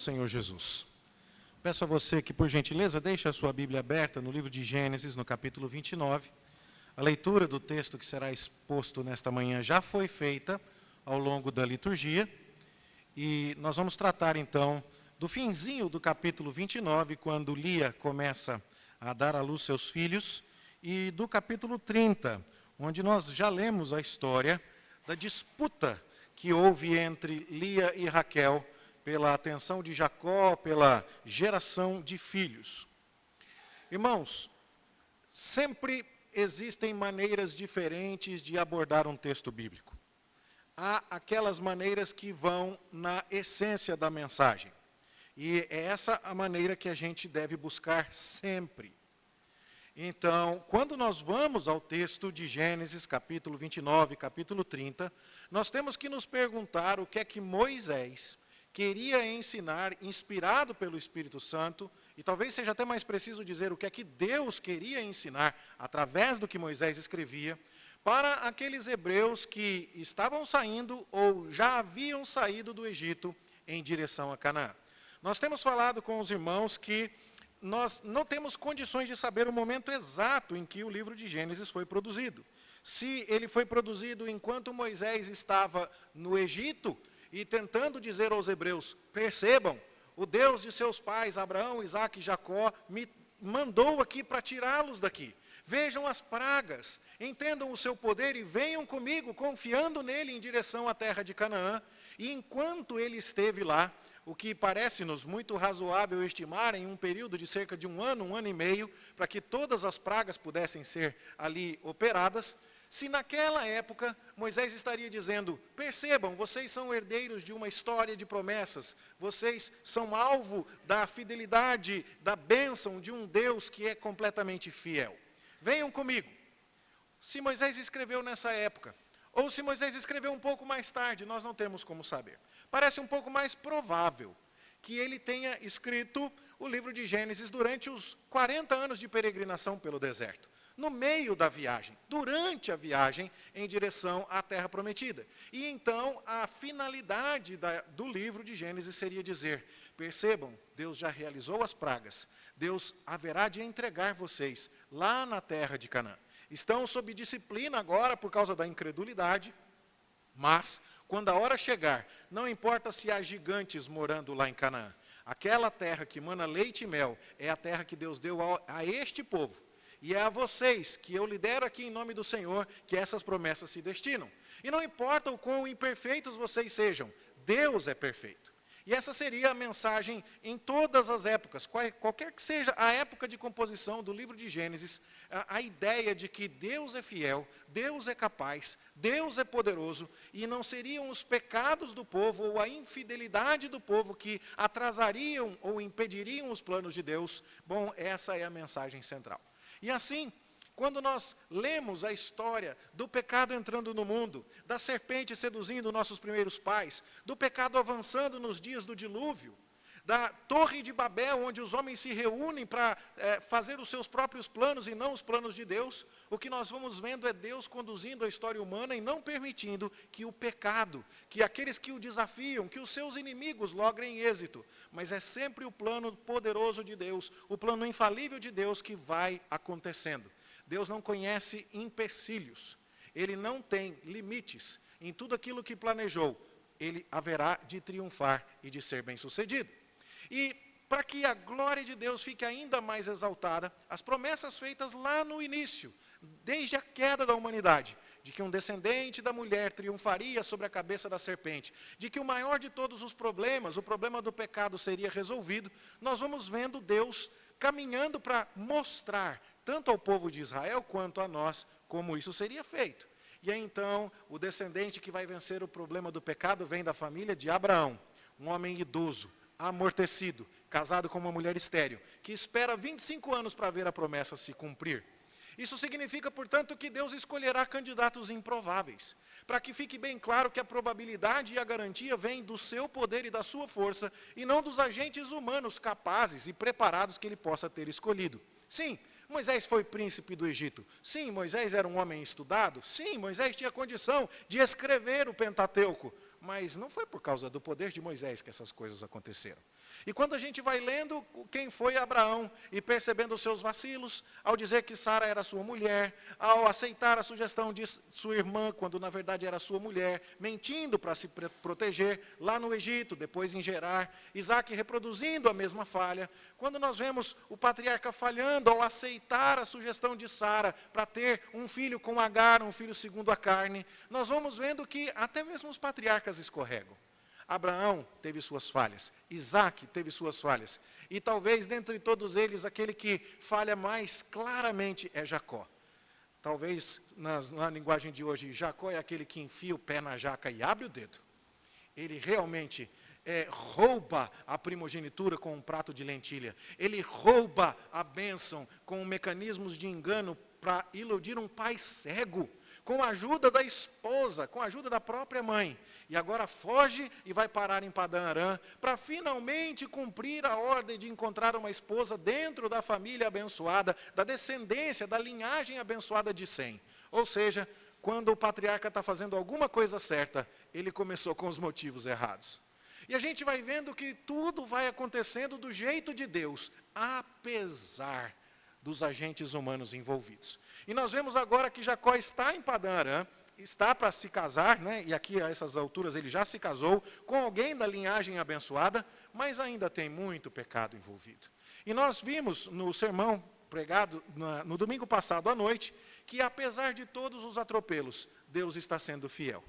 Senhor Jesus. Peço a você que, por gentileza, deixe a sua Bíblia aberta no livro de Gênesis, no capítulo 29. A leitura do texto que será exposto nesta manhã já foi feita ao longo da liturgia. E nós vamos tratar, então, do finzinho do capítulo 29, quando Lia começa a dar à luz seus filhos, e do capítulo 30, onde nós já lemos a história da disputa que houve entre Lia e Raquel, pela atenção de Jacó, pela geração de filhos. Irmãos, sempre existem maneiras diferentes de abordar um texto bíblico. Há aquelas maneiras que vão na essência da mensagem. E é essa a maneira que a gente deve buscar sempre. Então, quando nós vamos ao texto de Gênesis, capítulo 29, capítulo 30, nós temos que nos perguntar o que é que Moisés queria ensinar, inspirado pelo Espírito Santo, e talvez seja até mais preciso dizer o que é que Deus queria ensinar, através do que Moisés escrevia, para aqueles hebreus que estavam saindo ou já haviam saído do Egito em direção a Canaã. Nós temos falado com os irmãos que nós não temos condições de saber o momento exato em que o livro de Gênesis foi produzido. Se ele foi produzido enquanto Moisés estava no Egito, e tentando dizer aos hebreus, percebam, o Deus de seus pais, Abraão, Isaque e Jacó, me mandou aqui para tirá-los daqui. Vejam as pragas, entendam o seu poder e venham comigo, confiando nele em direção à terra de Canaã. E enquanto ele esteve lá, o que parece-nos muito razoável estimar em um período de cerca de um ano e meio, para que todas as pragas pudessem ser ali operadas, se naquela época Moisés estaria dizendo, percebam, vocês são herdeiros de uma história de promessas, vocês são alvo da fidelidade, da bênção de um Deus que é completamente fiel. Venham comigo. Se Moisés escreveu nessa época, ou se Moisés escreveu um pouco mais tarde, nós não temos como saber. Parece um pouco mais provável que ele tenha escrito o livro de Gênesis durante os 40 anos de peregrinação pelo deserto. No meio da viagem, durante a viagem em direção à Terra Prometida. E então a finalidade do livro de Gênesis seria dizer, percebam, Deus já realizou as pragas, Deus haverá de entregar vocês lá na terra de Canaã. Estão sob disciplina agora por causa da incredulidade, mas quando a hora chegar, não importa se há gigantes morando lá em Canaã, aquela terra que mana leite e mel é a terra que Deus deu a este povo. E é a vocês, que eu lidero aqui em nome do Senhor, que essas promessas se destinam. E não importa o quão imperfeitos vocês sejam, Deus é perfeito. E essa seria a mensagem em todas as épocas, qualquer que seja a época de composição do livro de Gênesis, a ideia de que Deus é fiel, Deus é capaz, Deus é poderoso, e não seriam os pecados do povo ou a infidelidade do povo que atrasariam ou impediriam os planos de Deus. Bom, essa é a mensagem central. E assim, quando nós lemos a história do pecado entrando no mundo, da serpente seduzindo nossos primeiros pais, do pecado avançando nos dias do dilúvio, da Torre de Babel, onde os homens se reúnem para fazer os seus próprios planos e não os planos de Deus, o que nós vamos vendo é Deus conduzindo a história humana e não permitindo que o pecado, que aqueles que o desafiam, que os seus inimigos logrem êxito. Mas é sempre o plano poderoso de Deus, o plano infalível de Deus que vai acontecendo. Deus não conhece empecilhos, Ele não tem limites. Em tudo aquilo que planejou, Ele haverá de triunfar e de ser bem-sucedido. E para que a glória de Deus fique ainda mais exaltada, as promessas feitas lá no início, desde a queda da humanidade, de que um descendente da mulher triunfaria sobre a cabeça da serpente, de que o maior de todos os problemas, o problema do pecado, seria resolvido, nós vamos vendo Deus caminhando para mostrar, tanto ao povo de Israel quanto a nós, como isso seria feito. E aí então, o descendente que vai vencer o problema do pecado vem da família de Abraão, um homem idoso, amortecido, casado com uma mulher estéril, que espera 25 anos para ver a promessa se cumprir. Isso significa, portanto, que Deus escolherá candidatos improváveis, para que fique bem claro que a probabilidade e a garantia vêm do seu poder e da sua força, e não dos agentes humanos capazes e preparados que ele possa ter escolhido. Sim, Moisés foi príncipe do Egito. Sim, Moisés era um homem estudado. Sim, Moisés tinha condição de escrever o Pentateuco. Mas não foi por causa do poder de Moisés que essas coisas aconteceram. E quando a gente vai lendo quem foi Abraão e percebendo os seus vacilos, ao dizer que Sara era sua mulher, ao aceitar a sugestão de sua irmã, quando na verdade era sua mulher, mentindo para se proteger lá no Egito, depois em Gerar, Isaac reproduzindo a mesma falha, quando nós vemos o patriarca falhando ao aceitar a sugestão de Sara para ter um filho com Agar, um filho segundo a carne, nós vamos vendo que até mesmo os patriarcas escorregam. Abraão teve suas falhas, Isaac teve suas falhas, e talvez dentre todos eles, aquele que falha mais claramente é Jacó. Talvez, na linguagem de hoje, Jacó é aquele que enfia o pé na jaca e abre o dedo. Ele realmente rouba a primogenitura com um prato de lentilha. Ele rouba a bênção com mecanismos de engano para iludir um pai cego, com a ajuda da esposa, com a ajuda da própria mãe. E agora foge e vai parar em Padã Arã, para finalmente cumprir a ordem de encontrar uma esposa dentro da família abençoada, da descendência, da linhagem abençoada de Sem. Ou seja, quando o patriarca está fazendo alguma coisa certa, ele começou com os motivos errados. E a gente vai vendo que tudo vai acontecendo do jeito de Deus, apesar dos agentes humanos envolvidos. E nós vemos agora que Jacó está em Padã Arã, está para se casar, né? E aqui a essas alturas ele já se casou com alguém da linhagem abençoada, mas ainda tem muito pecado envolvido. E nós vimos no sermão pregado no domingo passado à noite, que apesar de todos os atropelos, Deus está sendo fiel.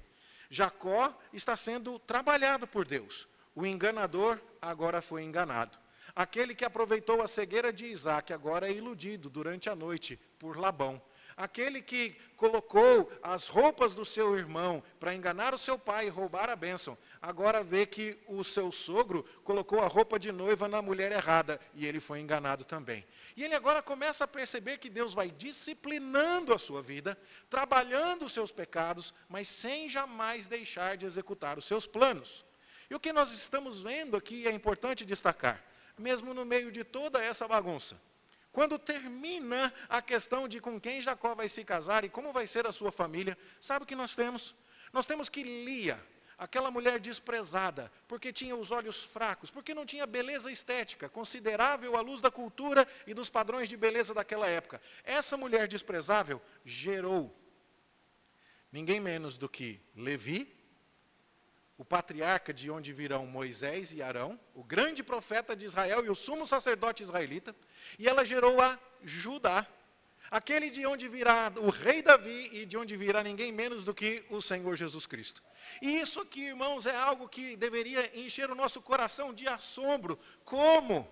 Jacó está sendo trabalhado por Deus. O enganador agora foi enganado. Aquele que aproveitou a cegueira de Isaac agora é iludido durante a noite por Labão. Aquele que colocou as roupas do seu irmão para enganar o seu pai e roubar a bênção, agora vê que o seu sogro colocou a roupa de noiva na mulher errada e ele foi enganado também. E ele agora começa a perceber que Deus vai disciplinando a sua vida, trabalhando os seus pecados, mas sem jamais deixar de executar os seus planos. E o que nós estamos vendo aqui é importante destacar, mesmo no meio de toda essa bagunça. Quando termina a questão de com quem Jacó vai se casar e como vai ser a sua família, sabe o que nós temos? Nós temos que Lia, aquela mulher desprezada, porque tinha os olhos fracos, porque não tinha beleza estética, considerável à luz da cultura e dos padrões de beleza daquela época. Essa mulher desprezável gerou ninguém menos do que Levi, o patriarca de onde virão Moisés e Arão, o grande profeta de Israel e o sumo sacerdote israelita, e ela gerou a Judá, aquele de onde virá o rei Davi e de onde virá ninguém menos do que o Senhor Jesus Cristo. E isso aqui, irmãos, é algo que deveria encher o nosso coração de assombro. Como?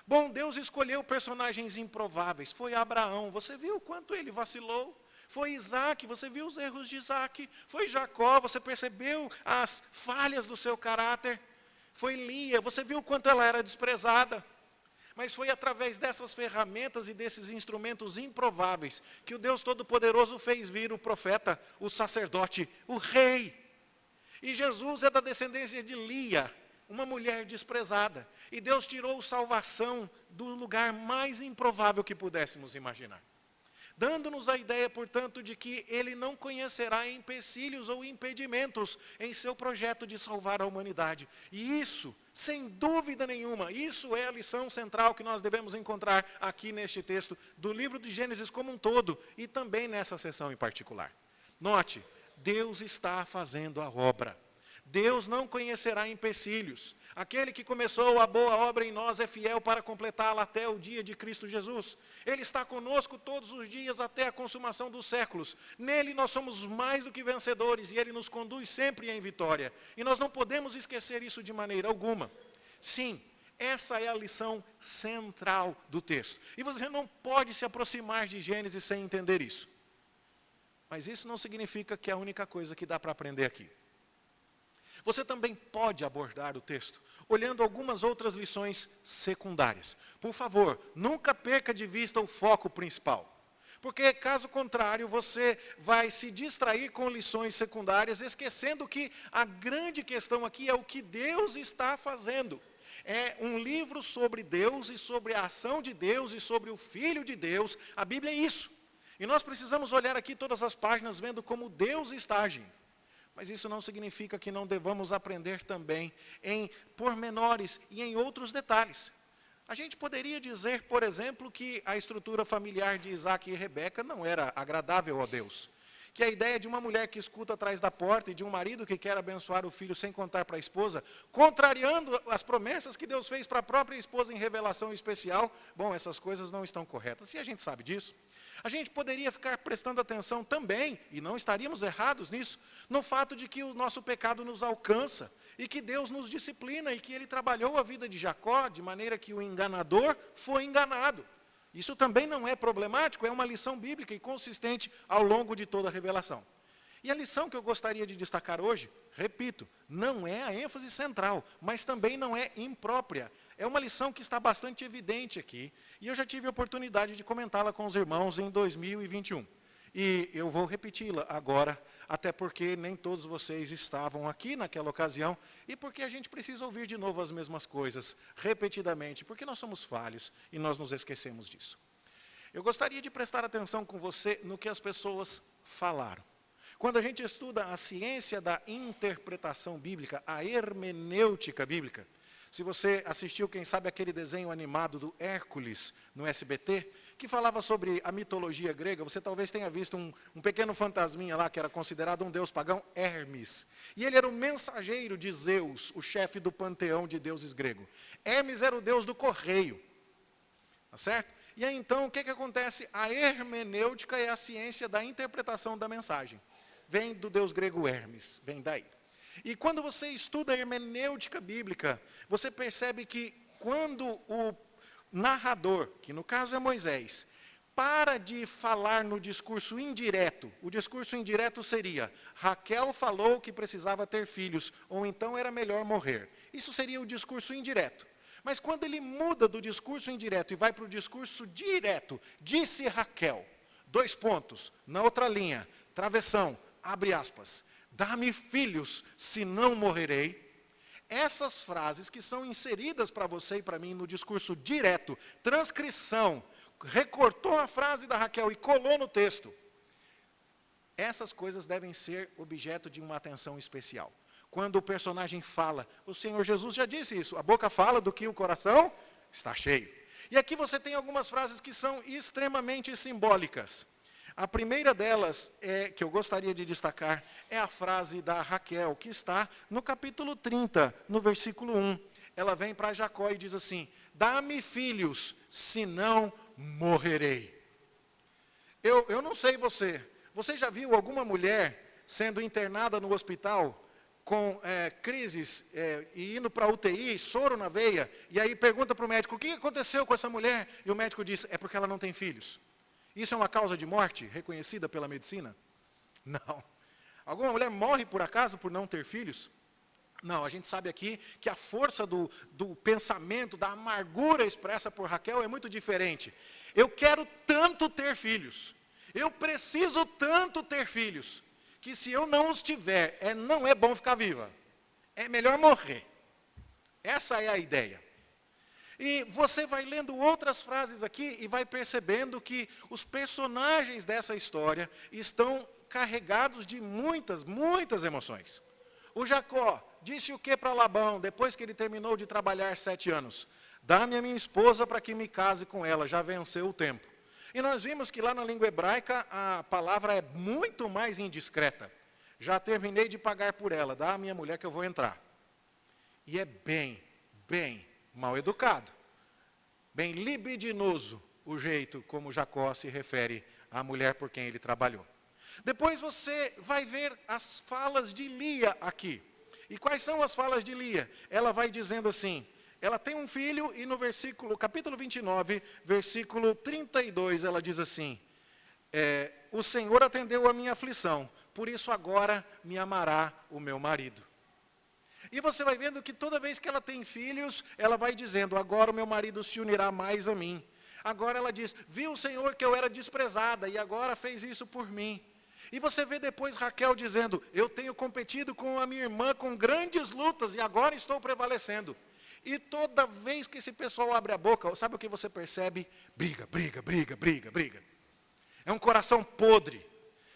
Bom, Deus escolheu personagens improváveis. Foi Abraão, você viu o quanto ele vacilou? Foi Isaac, você viu os erros de Isaac. Foi Jacó, você percebeu as falhas do seu caráter. Foi Lia, você viu o quanto ela era desprezada. Mas foi através dessas ferramentas e desses instrumentos improváveis que o Deus Todo-Poderoso fez vir o profeta, o sacerdote, o rei. E Jesus é da descendência de Lia, uma mulher desprezada. E Deus tirou salvação do lugar mais improvável que pudéssemos imaginar. Dando-nos a ideia, portanto, de que ele não conhecerá empecilhos ou impedimentos em seu projeto de salvar a humanidade. E isso, sem dúvida nenhuma, isso é a lição central que nós devemos encontrar aqui neste texto do livro de Gênesis como um todo e também nessa sessão em particular. Note, Deus está fazendo a obra. Deus não conhecerá empecilhos. Aquele que começou a boa obra em nós é fiel para completá-la até o dia de Cristo Jesus. Ele está conosco todos os dias até a consumação dos séculos. Nele nós somos mais do que vencedores e Ele nos conduz sempre em vitória. E nós não podemos esquecer isso de maneira alguma. Sim, essa é a lição central do texto. E você não pode se aproximar de Gênesis sem entender isso. Mas isso não significa que é a única coisa que dá para aprender aqui. Você também pode abordar o texto olhando algumas outras lições secundárias. Por favor, nunca perca de vista o foco principal. Porque, caso contrário, você vai se distrair com lições secundárias, esquecendo que a grande questão aqui é o que Deus está fazendo. É um livro sobre Deus e sobre a ação de Deus e sobre o Filho de Deus. A Bíblia é isso. E nós precisamos olhar aqui todas as páginas vendo como Deus está agindo. Mas isso não significa que não devamos aprender também em pormenores e em outros detalhes. A gente poderia dizer, por exemplo, que a estrutura familiar de Isaac e Rebeca não era agradável a Deus. Que a ideia de uma mulher que escuta atrás da porta e de um marido que quer abençoar o filho sem contar para a esposa, contrariando as promessas que Deus fez para a própria esposa em revelação especial, bom, essas coisas não estão corretas. E a gente sabe disso. A gente poderia ficar prestando atenção também, e não estaríamos errados nisso, no fato de que o nosso pecado nos alcança, e que Deus nos disciplina, e que Ele trabalhou a vida de Jacó, de maneira que o enganador foi enganado. Isso também não é problemático, é uma lição bíblica e consistente ao longo de toda a revelação. E a lição que eu gostaria de destacar hoje, repito, não é a ênfase central, mas também não é imprópria. É uma lição que está bastante evidente aqui, e eu já tive a oportunidade de comentá-la com os irmãos em 2021. E eu vou repeti-la agora, até porque nem todos vocês estavam aqui naquela ocasião, e porque a gente precisa ouvir de novo as mesmas coisas, repetidamente, porque nós somos falhos e nós nos esquecemos disso. Eu gostaria de prestar atenção com você no que as pessoas falaram. Quando a gente estuda a ciência da interpretação bíblica, a hermenêutica bíblica, se você assistiu, quem sabe, aquele desenho animado do Hércules no SBT, que falava sobre a mitologia grega, você talvez tenha visto um pequeno fantasminha lá, que era considerado um deus pagão, Hermes. E ele era o mensageiro de Zeus, o chefe do panteão de deuses grego. Hermes era o deus do correio. Tá certo? E aí então, o que acontece? A hermenêutica é a ciência da interpretação da mensagem. Vem do deus grego Hermes, vem daí. E quando você estuda a hermenêutica bíblica, você percebe que quando o narrador, que no caso é Moisés, para de falar no discurso indireto, o discurso indireto seria, Raquel falou que precisava ter filhos, ou então era melhor morrer. Isso seria o discurso indireto. Mas quando ele muda do discurso indireto e vai para o discurso direto, disse Raquel, 2 pontos, na outra linha, travessão, abre aspas, dá-me filhos, senão morrerei. Essas frases que são inseridas para você e para mim no discurso direto, transcrição, recortou a frase da Raquel e colou no texto. Essas coisas devem ser objeto de uma atenção especial. Quando o personagem fala, o Senhor Jesus já disse isso, a boca fala do que o coração está cheio. E aqui você tem algumas frases que são extremamente simbólicas. A primeira delas, que eu gostaria de destacar, é a frase da Raquel, que está no capítulo 30, no versículo 1. Ela vem para Jacó e diz assim, dá-me filhos, senão morrerei. Eu não sei você já viu alguma mulher sendo internada no hospital com crises e indo para a UTI, soro na veia, e aí pergunta para o médico, o que aconteceu com essa mulher? E o médico diz, é porque ela não tem filhos. Isso é uma causa de morte reconhecida pela medicina? Não. Alguma mulher morre por acaso por não ter filhos? Não, a gente sabe aqui que a força do pensamento, da amargura expressa por Raquel é muito diferente. Eu quero tanto ter filhos, eu preciso tanto ter filhos, que se eu não os tiver, não é bom ficar viva, é melhor morrer. Essa é a ideia. E você vai lendo outras frases aqui e vai percebendo que os personagens dessa história estão carregados de muitas, muitas emoções. O Jacó disse o que para Labão, depois que ele terminou de trabalhar 7 anos? Dá-me a minha esposa para que me case com ela, já venceu o tempo. E nós vimos que lá na língua hebraica a palavra é muito mais indiscreta. Já terminei de pagar por ela, dá a minha mulher que eu vou entrar. E é bem mal educado, bem libidinoso o jeito como Jacó se refere à mulher por quem ele trabalhou. Depois você vai ver as falas de Lia aqui. E quais são as falas de Lia? Ela vai dizendo assim, ela tem um filho e no capítulo 29, versículo 32, ela diz assim, o Senhor atendeu a minha aflição, por isso agora me amará o meu marido. E você vai vendo que toda vez que ela tem filhos, ela vai dizendo, agora o meu marido se unirá mais a mim. Agora ela diz, viu o Senhor que eu era desprezada e agora fez isso por mim. E você vê depois Raquel dizendo, eu tenho competido com a minha irmã com grandes lutas e agora estou prevalecendo. E toda vez que esse pessoal abre a boca, sabe o que você percebe? Briga. É um coração podre.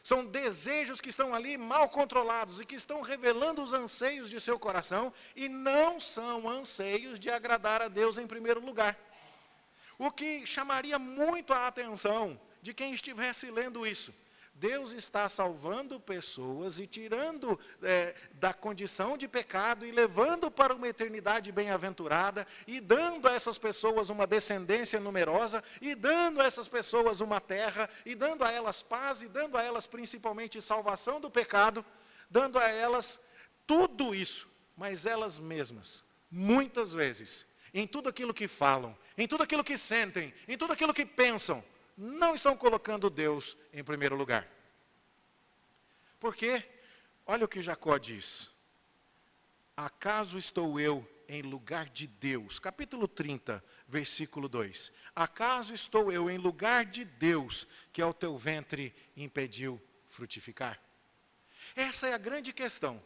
São desejos que estão ali mal controlados e que estão revelando os anseios de seu coração e não são anseios de agradar a Deus em primeiro lugar. O que chamaria muito a atenção de quem estivesse lendo isso. Deus está salvando pessoas e tirando da condição de pecado e levando para uma eternidade bem-aventurada e dando a essas pessoas uma descendência numerosa e dando a essas pessoas uma terra e dando a elas paz e dando a elas principalmente salvação do pecado, dando a elas tudo isso, mas elas mesmas, muitas vezes, em tudo aquilo que falam, em tudo aquilo que sentem, em tudo aquilo que pensam, não estão colocando Deus em primeiro lugar. Porque, olha o que Jacó diz. Acaso estou eu em lugar de Deus? Capítulo 30, versículo 2. Acaso estou eu em lugar de Deus, que ao teu ventre impediu frutificar? Essa é a grande questão.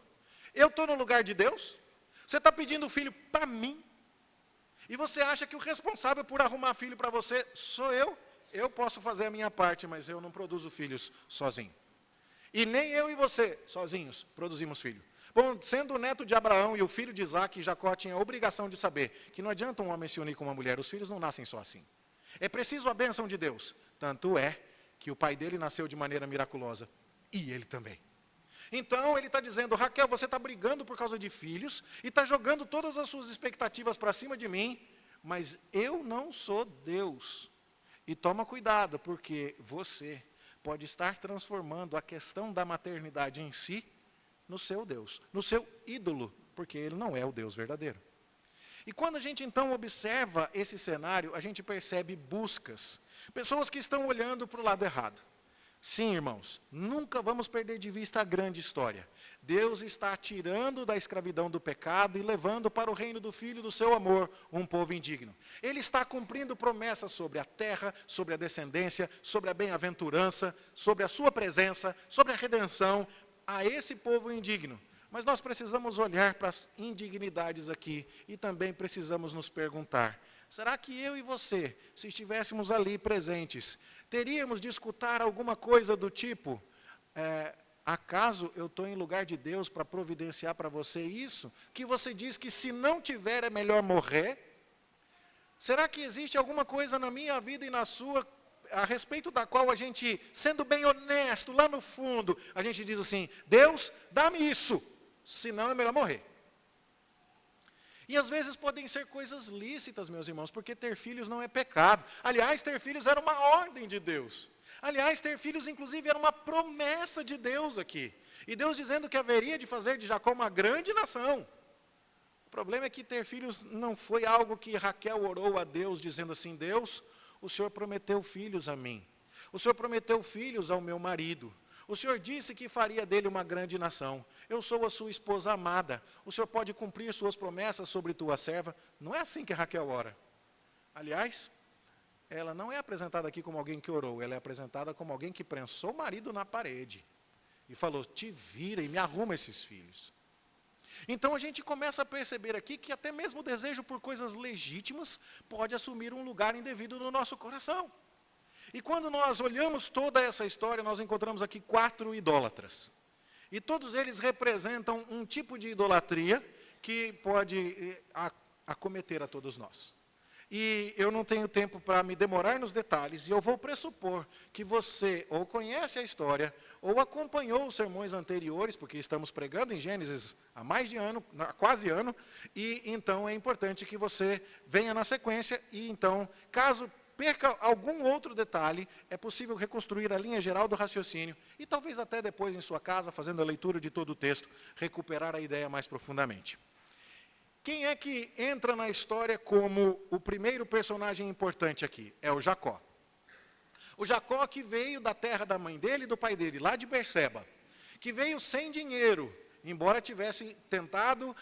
Eu estou no lugar de Deus? Você está pedindo filho para mim? E você acha que o responsável por arrumar filho para você sou eu? Eu posso fazer a minha parte, mas eu não produzo filhos sozinho. E nem eu e você, sozinhos, produzimos filho. Bom, sendo o neto de Abraão e o filho de Isaac, Jacó tinha a obrigação de saber que não adianta um homem se unir com uma mulher, os filhos não nascem só assim. É preciso a bênção de Deus. Tanto é que o pai dele nasceu de maneira miraculosa. E ele também. Então, ele está dizendo, Raquel, você está brigando por causa de filhos e está jogando todas as suas expectativas para cima de mim, mas eu não sou Deus. E toma cuidado, porque você pode estar transformando a questão da maternidade em si no seu Deus, no seu ídolo, porque ele não é o Deus verdadeiro. E quando a gente então observa esse cenário, a gente percebe buscas, pessoas que estão olhando para o lado errado. Sim, irmãos, nunca vamos perder de vista a grande história. Deus está tirando da escravidão do pecado e levando para o reino do Filho do seu amor um povo indigno. Ele está cumprindo promessas sobre a terra, sobre a descendência, sobre a bem-aventurança, sobre a sua presença, sobre a redenção a esse povo indigno. Mas nós precisamos olhar para as indignidades aqui e também precisamos nos perguntar, será que eu e você, se estivéssemos ali presentes, teríamos de escutar alguma coisa do tipo, acaso eu estou em lugar de Deus para providenciar para você isso? Que você diz que se não tiver é melhor morrer? Será que existe alguma coisa na minha vida e na sua, a respeito da qual a gente, sendo bem honesto, lá no fundo, a gente diz assim, Deus, dá-me isso, senão é melhor morrer. E às vezes podem ser coisas lícitas, meus irmãos, porque ter filhos não é pecado. Aliás, ter filhos era uma ordem de Deus. Aliás, ter filhos, inclusive, era uma promessa de Deus aqui. E Deus dizendo que haveria de fazer de Jacó uma grande nação. O problema é que ter filhos não foi algo que Raquel orou a Deus, dizendo assim, Deus, o Senhor prometeu filhos a mim. O Senhor prometeu filhos ao meu marido. O Senhor disse que faria dele uma grande nação. Eu sou a sua esposa amada. O Senhor pode cumprir suas promessas sobre tua serva. Não é assim que Raquel ora. Aliás, ela não é apresentada aqui como alguém que orou. Ela é apresentada como alguém que prensou o marido na parede. E falou, te vira e me arruma esses filhos. Então a gente começa a perceber aqui que até mesmo o desejo por coisas legítimas pode assumir um lugar indevido no nosso coração. E quando nós olhamos toda essa história, nós encontramos aqui 4 idólatras. E todos eles representam um tipo de idolatria que pode acometer a todos nós. E eu não tenho tempo para me demorar nos detalhes, e eu vou pressupor que você ou conhece a história, ou acompanhou os sermões anteriores, porque estamos pregando em Gênesis há mais de ano, há quase ano, e então é importante que você venha na sequência, e então, caso perca algum outro detalhe, é possível reconstruir a linha geral do raciocínio e talvez até depois em sua casa, fazendo a leitura de todo o texto, recuperar a ideia mais profundamente. Quem é que entra na história como o primeiro personagem importante aqui? É o Jacó. O Jacó que veio da terra da mãe dele e do pai dele, lá de Berseba, que veio sem dinheiro, embora tivesse tentado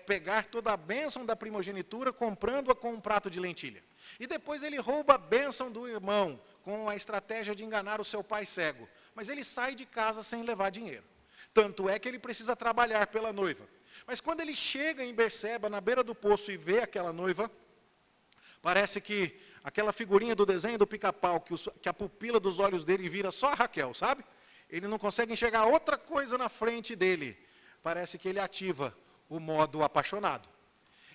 pegar toda a bênção da primogenitura, comprando-a com um prato de lentilha. E depois ele rouba a bênção do irmão, com a estratégia de enganar o seu pai cego. Mas ele sai de casa sem levar dinheiro. Tanto é que ele precisa trabalhar pela noiva. Mas quando ele chega em Berseba, na beira do poço, e vê aquela noiva, parece que aquela figurinha do desenho do pica-pau, que a pupila dos olhos dele vira só a Raquel, sabe? ele não consegue enxergar outra coisa na frente dele. Parece que ele ativa o modo apaixonado.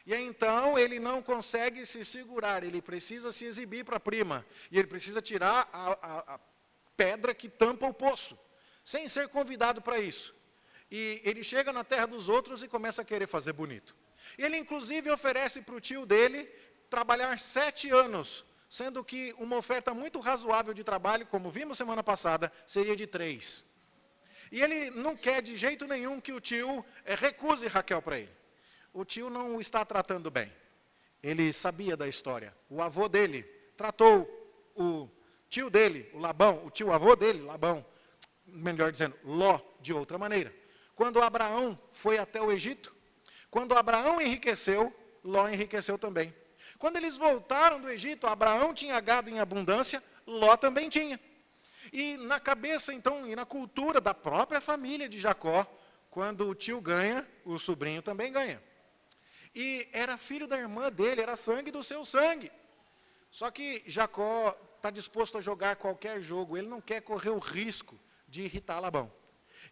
E aí, então, ele não consegue se segurar, ele precisa se exibir para a prima. E ele precisa tirar a pedra que tampa o poço, sem ser convidado para isso. E ele chega na terra dos outros e começa a querer fazer bonito. Ele, inclusive, oferece para o tio dele trabalhar 7 anos, sendo que uma oferta muito razoável de trabalho, como vimos semana passada, seria de 3. E ele não quer de jeito nenhum que o tio recuse Raquel para ele. O tio não o está tratando bem. Ele sabia da história. O avô dele tratou o tio dele, o Labão, o tio-avô dele, Labão, melhor dizendo, Ló, de outra maneira. Quando Abraão foi até o Egito, quando Abraão enriqueceu, Ló enriqueceu também. Quando eles voltaram do Egito, Abraão tinha gado em abundância, Ló também tinha. E na cabeça, então, e na cultura da própria família de Jacó, quando o tio ganha, o sobrinho também ganha. E era filho da irmã dele, era sangue do seu sangue. Só que Jacó está disposto a jogar qualquer jogo, ele não quer correr o risco de irritar Labão.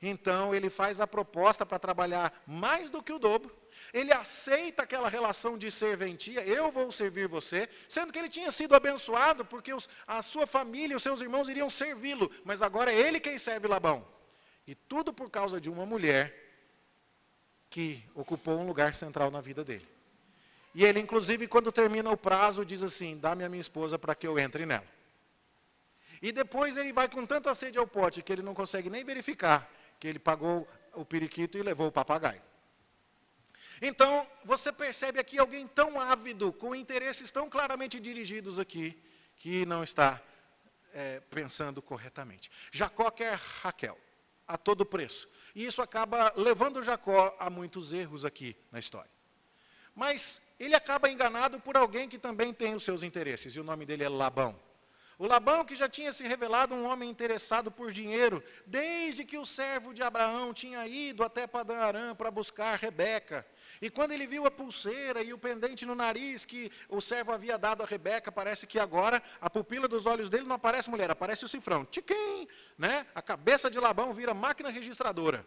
Então, ele faz a proposta para trabalhar mais do que o dobro. Ele aceita aquela relação de serventia, eu vou servir você, sendo que ele tinha sido abençoado, porque a sua família e os seus irmãos iriam servi-lo, mas agora é ele quem serve Labão. E tudo por causa de uma mulher que ocupou um lugar central na vida dele. E ele, inclusive, quando termina o prazo, diz assim, dá-me a minha esposa para que eu entre nela. E depois ele vai com tanta sede ao pote, que ele não consegue nem verificar que ele pagou o periquito e levou o papagaio. Então, você percebe aqui alguém tão ávido, com interesses tão claramente dirigidos aqui, que não está pensando corretamente. Jacó quer Raquel, a todo preço. E isso acaba levando Jacó a muitos erros aqui na história. Mas ele acaba enganado por alguém que também tem os seus interesses, e o nome dele é Labão. O Labão, que já tinha se revelado um homem interessado por dinheiro, desde que o servo de Abraão tinha ido até Padã Arã para buscar Rebeca. E quando ele viu a pulseira e o pendente no nariz que o servo havia dado a Rebeca, parece que agora a pupila dos olhos dele não aparece mulher, aparece o cifrão. Tchiquim! Né? A cabeça de Labão vira máquina registradora.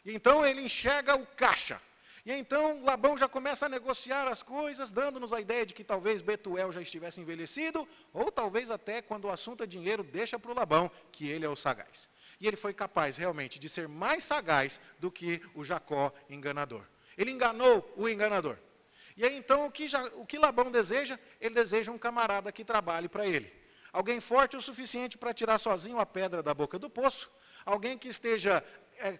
E então ele enxerga o caixa. E então Labão já começa a negociar as coisas, dando-nos a ideia de que talvez Betuel já estivesse envelhecido, ou talvez até quando o assunto é dinheiro, deixa para o Labão, que ele é o sagaz. E ele foi capaz realmente de ser mais sagaz do que o Jacó enganador. Ele enganou o enganador. E aí então o que Labão deseja? Ele deseja um camarada que trabalhe para ele. Alguém forte o suficiente para tirar sozinho a pedra da boca do poço, alguém que esteja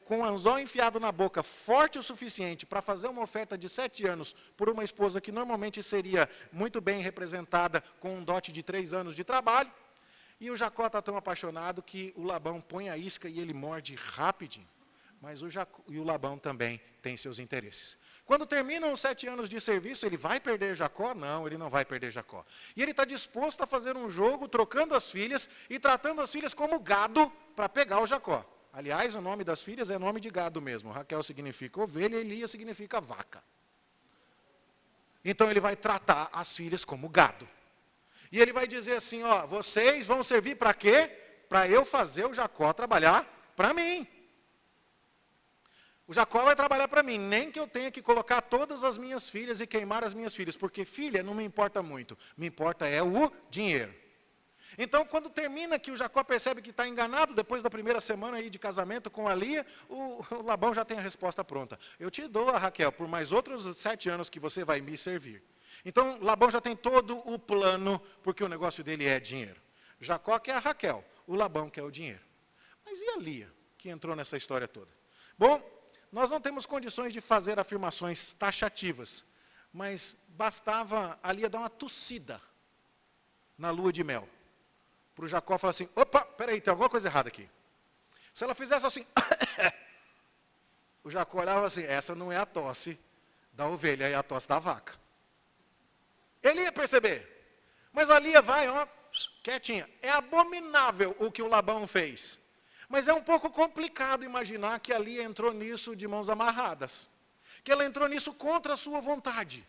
com o anzol enfiado na boca, forte o suficiente para fazer uma oferta de 7 anos por uma esposa que normalmente seria muito bem representada com um dote de 3 anos de trabalho. E o Jacó está tão apaixonado que o Labão põe a isca e ele morde rapidinho. Mas o Labão também tem seus interesses. Quando terminam os 7 anos de serviço, ele vai perder Jacó? Não, ele não vai perder Jacó. E ele está disposto a fazer um jogo, trocando as filhas e tratando as filhas como gado para pegar o Jacó. Aliás, o nome das filhas é nome de gado mesmo. Raquel significa ovelha e Lia significa vaca. Então ele vai tratar as filhas como gado. E ele vai dizer assim, ó, vocês vão servir para quê? Para eu fazer o Jacó trabalhar para mim. O Jacó vai trabalhar para mim, nem que eu tenha que colocar todas as minhas filhas e queimar as minhas filhas, porque filha não me importa muito, me importa é o dinheiro. Então, quando termina que o Jacó percebe que está enganado, depois da primeira semana aí de casamento com a Lia, o Labão já tem a resposta pronta. Eu te dou a Raquel por mais outros 7 anos que você vai me servir. Então, Labão já tem todo o plano, porque o negócio dele é dinheiro. Jacó quer a Raquel, o Labão quer o dinheiro. Mas e a Lia, que entrou nessa história toda? Bom, nós não temos condições de fazer afirmações taxativas, mas bastava a Lia dar uma tossida na lua de mel. Para o Jacó falar assim, opa, peraí, tem alguma coisa errada aqui. Se ela fizesse assim, o Jacó olhava assim, essa não é a tosse da ovelha, é a tosse da vaca. Ele ia perceber. Mas a Lia vai, ó, quietinha. É abominável o que o Labão fez. Mas é um pouco complicado imaginar que a Lia entrou nisso de mãos amarradas. Que ela entrou nisso contra a sua vontade.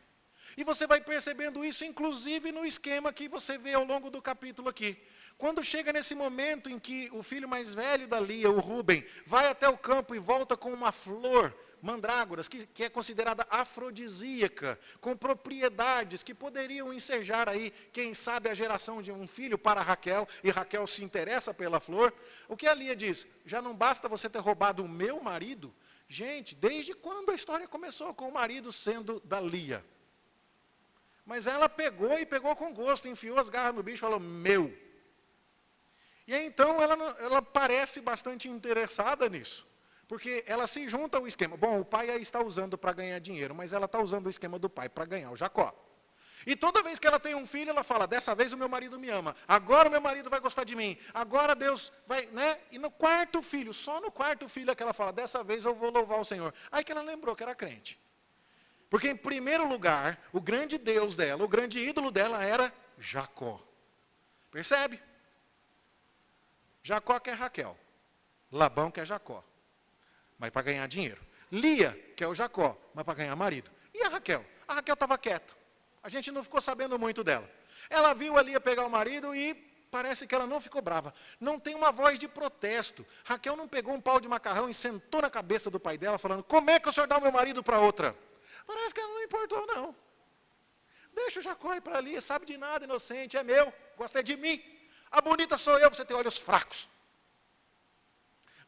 E você vai percebendo isso, inclusive, no esquema que você vê ao longo do capítulo aqui. Quando chega nesse momento em que o filho mais velho da Lia, o Rúben, vai até o campo e volta com uma flor, mandrágoras, que é considerada afrodisíaca, com propriedades que poderiam ensejar aí, quem sabe, a geração de um filho para Raquel, e Raquel se interessa pela flor, o que a Lia diz? Já não basta você ter roubado o meu marido? Gente, desde quando a história começou com o marido sendo da Lia? Mas ela pegou com gosto, enfiou as garras no bicho e falou, meu. E aí, então, ela parece bastante interessada nisso. Porque ela se junta ao esquema. Bom, o pai aí está usando para ganhar dinheiro, mas ela está usando o esquema do pai para ganhar o Jacó. E toda vez que ela tem um filho, ela fala, dessa vez o meu marido me ama, agora o meu marido vai gostar de mim, agora Deus vai, né? E no quarto filho, só no quarto filho é que ela fala, dessa vez eu vou louvar o Senhor. Aí que ela lembrou que era crente. Porque, em primeiro lugar, o grande Deus dela, o grande ídolo dela era Jacó. Percebe? Jacó quer Raquel, Labão quer Jacó, mas para ganhar dinheiro. Lia quer o Jacó, mas para ganhar marido. E a Raquel? A Raquel estava quieta. A gente não ficou sabendo muito dela. Ela viu a Lia pegar o marido e parece que ela não ficou brava. Não tem uma voz de protesto. Raquel não pegou um pau de macarrão e sentou na cabeça do pai dela, falando, como é que o senhor dá o meu marido para outra? Parece que ela não importou, não. Deixa o Jacó ir para ali, sabe de nada, inocente, é meu, gosta de mim. A bonita sou eu, você tem olhos fracos.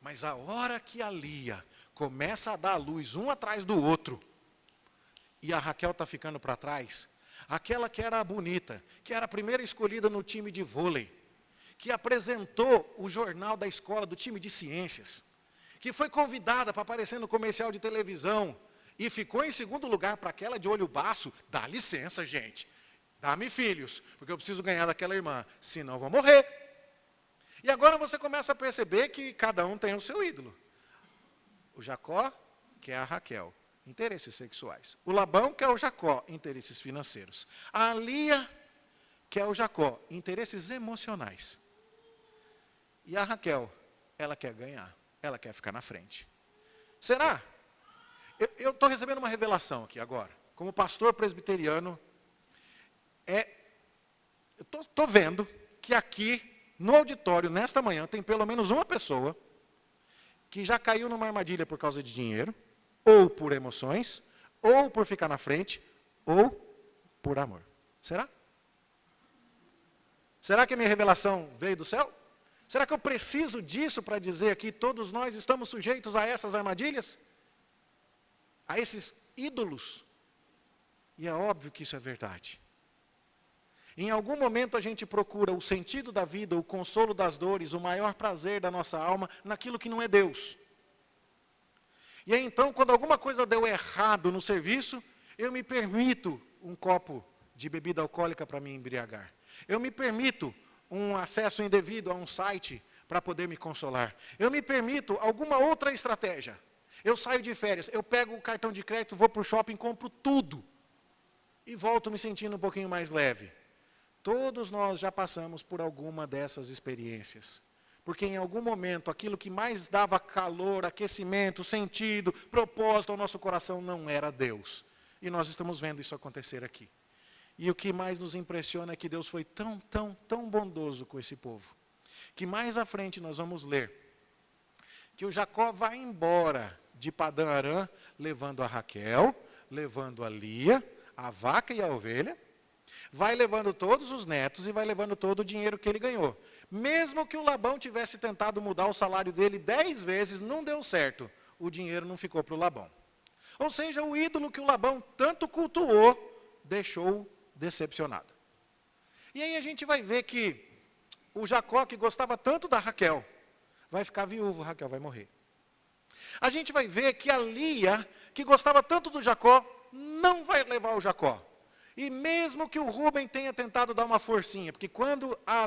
Mas a hora que a Lia começa a dar a luz um atrás do outro, e a Raquel está ficando para trás, aquela que era a bonita, que era a primeira escolhida no time de vôlei, que apresentou o jornal da escola do time de ciências, que foi convidada para aparecer no comercial de televisão, e ficou em segundo lugar para aquela de olho baço, dá licença, gente, dá-me filhos, porque eu preciso ganhar daquela irmã, senão eu vou morrer. E agora você começa a perceber que cada um tem o seu ídolo. O Jacó quer a Raquel, interesses sexuais. O Labão quer o Jacó, interesses financeiros. A Lia quer o Jacó, interesses emocionais. E a Raquel, ela quer ganhar, ela quer ficar na frente. Será? Eu estou recebendo uma revelação aqui agora. Como pastor presbiteriano, eu estou vendo que aqui, no auditório, nesta manhã, tem pelo menos uma pessoa que já caiu numa armadilha por causa de dinheiro, ou por emoções, ou por ficar na frente, ou por amor. Será? Será que a minha revelação veio do céu? Será que eu preciso disso para dizer que todos nós estamos sujeitos a essas armadilhas? A esses ídolos? E é óbvio que isso é verdade. Em algum momento a gente procura o sentido da vida, o consolo das dores, o maior prazer da nossa alma naquilo que não é Deus. E aí então, quando alguma coisa deu errado no serviço, eu me permito um copo de bebida alcoólica para me embriagar. Eu me permito um acesso indevido a um site para poder me consolar. Eu me permito alguma outra estratégia. Eu saio de férias, eu pego o cartão de crédito, vou para o shopping, compro tudo. E volto me sentindo um pouquinho mais leve. Todos nós já passamos por alguma dessas experiências. Porque em algum momento, aquilo que mais dava calor, aquecimento, sentido, propósito ao nosso coração não era Deus. E nós estamos vendo isso acontecer aqui. E o que mais nos impressiona é que Deus foi tão bondoso com esse povo. Que mais à frente nós vamos ler que o Jacó vai embora de Padã Arã, levando a Raquel, levando a Lia, a vaca e a ovelha, vai levando todos os netos e vai levando todo o dinheiro que ele ganhou. Mesmo que o Labão tivesse tentado mudar o salário dele 10 vezes, não deu certo. O dinheiro não ficou para o Labão. Ou seja, o ídolo que o Labão tanto cultuou, deixou decepcionado. E aí a gente vai ver que o Jacó, que gostava tanto da Raquel, vai ficar viúvo, Raquel vai morrer. A gente vai ver que a Lia, que gostava tanto do Jacó, não vai levar o Jacó. E mesmo que o Rúben tenha tentado dar uma forcinha, porque quando a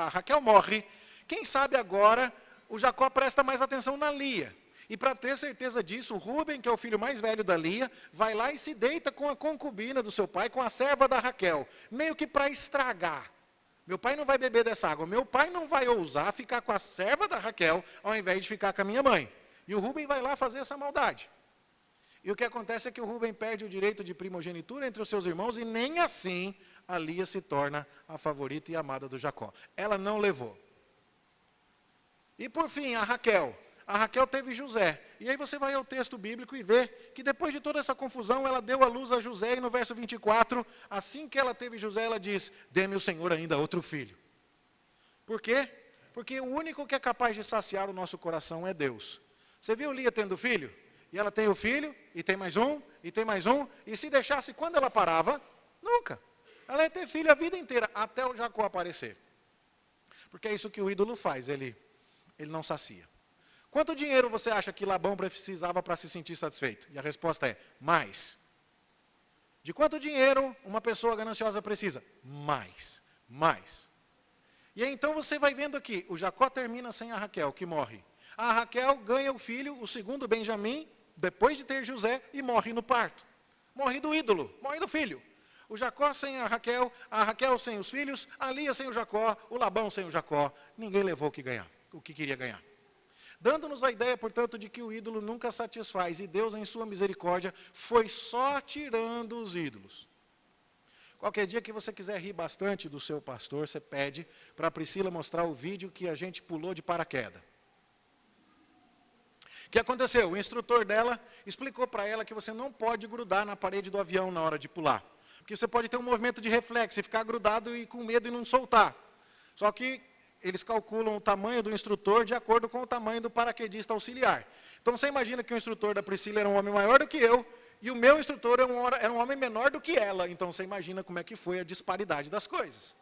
Raquel morre, quem sabe agora o Jacó presta mais atenção na Lia. E para ter certeza disso, o Rúben, que é o filho mais velho da Lia, vai lá e se deita com a concubina do seu pai, com a serva da Raquel, meio que para estragar. Meu pai não vai beber dessa água, meu pai não vai ousar ficar com a serva da Raquel, ao invés de ficar com a minha mãe. E o Rúben vai lá fazer essa maldade. E o que acontece é que o Rúben perde o direito de primogenitura entre os seus irmãos e nem assim a Lia se torna a favorita e amada do Jacó. Ela não levou. E por fim, a Raquel. A Raquel teve José. E aí você vai ao texto bíblico e vê que depois de toda essa confusão, ela deu à luz a José, e no verso 24, assim que ela teve José, ela diz, dê-me o Senhor ainda outro filho. Por quê? Porque o único que é capaz de saciar o nosso coração é Deus. Você viu Lia tendo filho? E ela tem o filho, e tem mais um, e tem mais um, e se deixasse quando ela parava, nunca. Ela ia ter filho a vida inteira, até o Jacó aparecer. Porque é isso que o ídolo faz, ele não sacia. Quanto dinheiro você acha que Labão precisava para se sentir satisfeito? E a resposta é, mais. De quanto dinheiro uma pessoa gananciosa precisa? Mais, mais. E aí então você vai vendo aqui, o Jacó termina sem a Raquel, que morre. A Raquel ganha o filho, o segundo Benjamim, depois de ter José, e morre no parto. Morre do ídolo, morre do filho. O Jacó sem a Raquel sem os filhos, a Lia sem o Jacó, o Labão sem o Jacó. Ninguém levou o que queria ganhar. Dando-nos a ideia, portanto, de que o ídolo nunca satisfaz, e Deus, em sua misericórdia, foi só tirando os ídolos. Qualquer dia que você quiser rir bastante do seu pastor, você pede para a Priscila mostrar o vídeo que a gente pulou de paraquedas. O que aconteceu? O instrutor dela explicou para ela que você não pode grudar na parede do avião na hora de pular. Porque você pode ter um movimento de reflexo e ficar grudado e com medo e não soltar. Só que eles calculam o tamanho do instrutor de acordo com o tamanho do paraquedista auxiliar. Então você imagina que o instrutor da Priscila era um homem maior do que eu, e o meu instrutor era um homem menor do que ela. Então você imagina como é que foi a disparidade das coisas.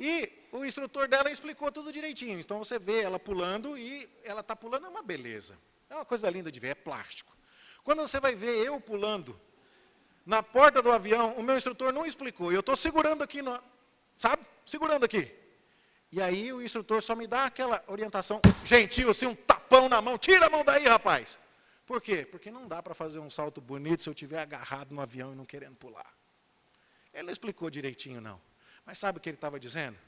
E o instrutor dela explicou tudo direitinho. Então você vê ela pulando, e ela está pulando, é uma beleza. É uma coisa linda de ver, é plástico. Quando você vai ver eu pulando, na porta do avião, o meu instrutor não explicou. E eu estou segurando aqui, sabe? Segurando aqui. E aí o instrutor só me dá aquela orientação gentil, assim, um tapão na mão. Tira a mão daí, rapaz. Por quê? Porque não dá para fazer um salto bonito se eu estiver agarrado no avião e não querendo pular. Ele não explicou direitinho, não. Mas sabe o que ele estava dizendo?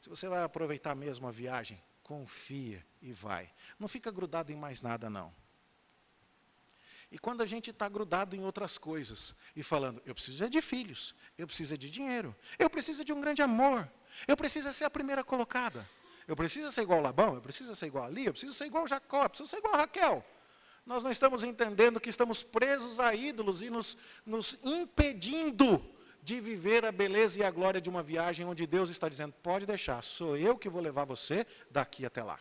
Se você vai aproveitar mesmo a viagem, confia e vai. Não fica grudado em mais nada, não. E quando a gente está grudado em outras coisas e falando, eu preciso de filhos, eu preciso de dinheiro, eu preciso de um grande amor, eu preciso ser a primeira colocada, eu preciso ser igual a Labão, eu preciso ser igual a Lia, eu preciso ser igual a Jacó, eu preciso ser igual a Raquel. Nós não estamos entendendo que estamos presos a ídolos e nos impedindo de viver a beleza e a glória de uma viagem onde Deus está dizendo, pode deixar, sou eu que vou levar você daqui até lá.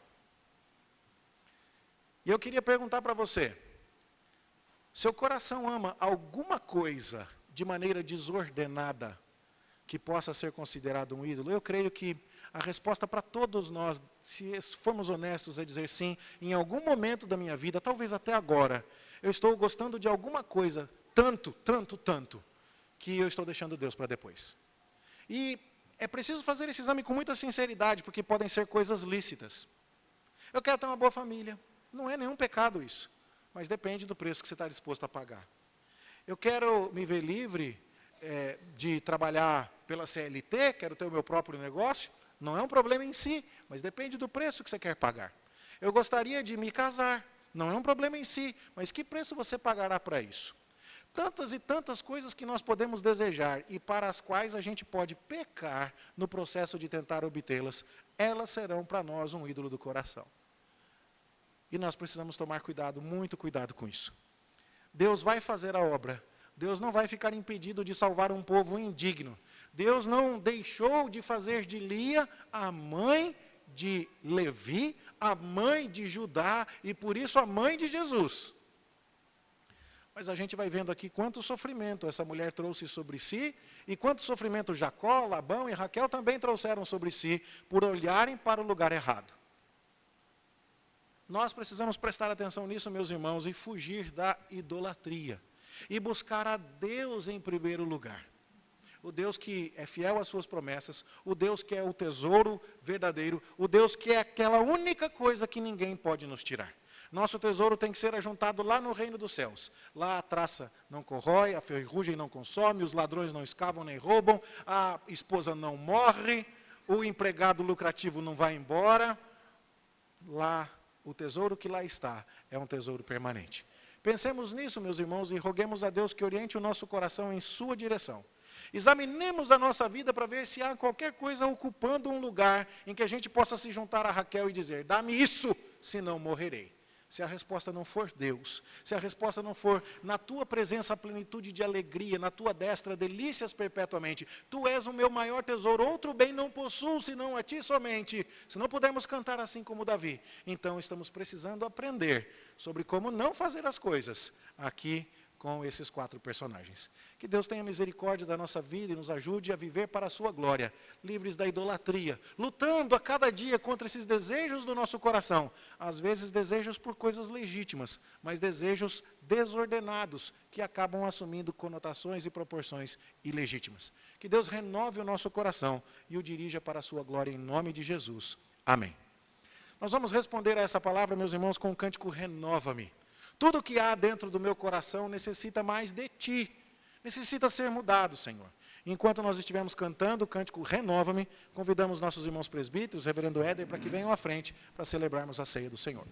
E eu queria perguntar para você, seu coração ama alguma coisa de maneira desordenada que possa ser considerado um ídolo? Eu creio que a resposta para todos nós, se formos honestos, é dizer sim, em algum momento da minha vida, talvez até agora, eu estou gostando de alguma coisa, tanto, que eu estou deixando Deus para depois. E é preciso fazer esse exame com muita sinceridade, porque podem ser coisas lícitas. Eu quero ter uma boa família, não é nenhum pecado isso. Mas depende do preço que você está disposto a pagar. Eu quero me ver livre de trabalhar pela CLT, quero ter o meu próprio negócio, não é um problema em si, mas depende do preço que você quer pagar. Eu gostaria de me casar, não é um problema em si, mas que preço você pagará para isso? Tantas e tantas coisas que nós podemos desejar e para as quais a gente pode pecar no processo de tentar obtê-las, elas serão para nós um ídolo do coração. E nós precisamos tomar cuidado, muito cuidado com isso. Deus vai fazer a obra. Deus não vai ficar impedido de salvar um povo indigno. Deus não deixou de fazer de Lia a mãe de Levi, a mãe de Judá e por isso a mãe de Jesus. Mas a gente vai vendo aqui quanto sofrimento essa mulher trouxe sobre si e quanto sofrimento Jacó, Labão e Raquel também trouxeram sobre si por olharem para o lugar errado. Nós precisamos prestar atenção nisso, meus irmãos, e fugir da idolatria. E buscar a Deus em primeiro lugar. O Deus que é fiel às suas promessas, o Deus que é o tesouro verdadeiro, o Deus que é aquela única coisa que ninguém pode nos tirar. Nosso tesouro tem que ser ajuntado lá no reino dos céus. Lá a traça não corrói, a ferrugem não consome, os ladrões não escavam nem roubam, a esposa não morre, o empregado lucrativo não vai embora. Lá o tesouro que lá está é um tesouro permanente. Pensemos nisso, meus irmãos, e roguemos a Deus que oriente o nosso coração em sua direção. Examinemos a nossa vida para ver se há qualquer coisa ocupando um lugar em que a gente possa se juntar a Raquel e dizer, dá-me isso, senão morrerei. Se a resposta não for Deus, se a resposta não for na tua presença a plenitude de alegria, na tua destra delícias perpetuamente, tu és o meu maior tesouro, outro bem não possuo senão a ti somente. Se não pudermos cantar assim como Davi, então estamos precisando aprender sobre como não fazer as coisas aqui com esses 4 personagens. Que Deus tenha misericórdia da nossa vida e nos ajude a viver para a sua glória, livres da idolatria, lutando a cada dia contra esses desejos do nosso coração, às vezes desejos por coisas legítimas, mas desejos desordenados, que acabam assumindo conotações e proporções ilegítimas. Que Deus renove o nosso coração e o dirija para a sua glória, em nome de Jesus. Amém. Nós vamos responder a essa palavra, meus irmãos, com o cântico Renova-me. Tudo que há dentro do meu coração necessita mais de ti, necessita ser mudado, Senhor. Enquanto nós estivermos cantando o cântico Renova-me, convidamos nossos irmãos presbíteros, reverendo Éder, para que venham à frente para celebrarmos a ceia do Senhor.